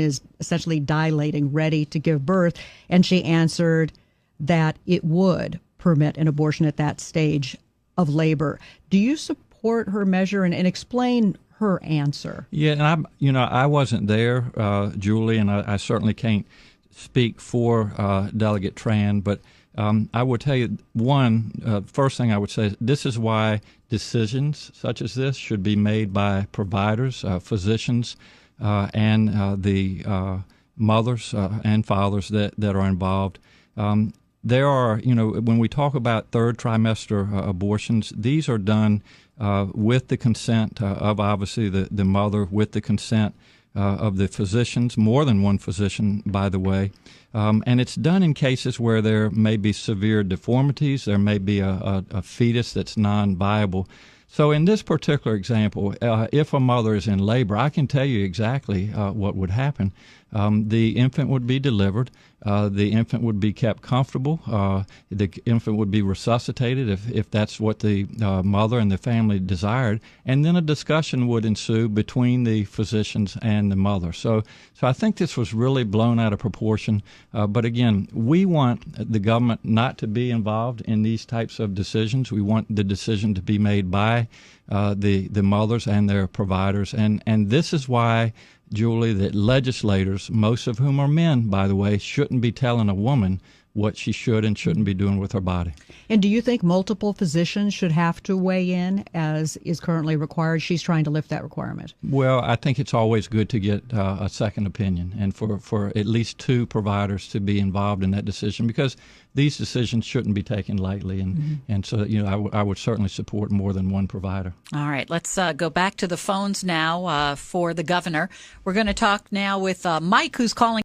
is essentially dilating, ready to give birth. And she answered that it would permit an abortion at that stage of labor. Do you support her measure and explain her answer? Yeah, and I wasn't there, Julie, and I certainly can't speak for Delegate Tran, but I would tell you, first thing I would say is this is why decisions such as this should be made by providers, physicians, and the mothers and fathers that are involved. There are, when we talk about third trimester abortions, these are done with the consent of obviously the mother, with the consent of the physicians, more than one physician, by the way. And it's done in cases where there may be severe deformities, there may be a fetus that's non-viable. So in this particular example, if a mother is in labor, I can tell you exactly what would happen. The infant would be delivered. The infant would be kept comfortable. The infant would be resuscitated if that's what the mother and the family desired. And then a discussion would ensue between the physicians and the mother. So I think this was really blown out of proportion. But again, we want the government not to be involved in these types of decisions. We want the decision to be made by the mothers and their providers. And this is why, Julie, that legislators, most of whom are men, by the way, shouldn't be telling a woman what she should and shouldn't be doing with her body. And do you think multiple physicians should have to weigh in, as is currently required? She's trying to lift that requirement. Well, I think it's always good to get a second opinion, and for at least two providers to be involved in that decision, because these decisions shouldn't be taken lightly. And so, I would certainly support more than one provider. All right, let's go back to the phones now for the governor. We're going to talk now with Mike, who's calling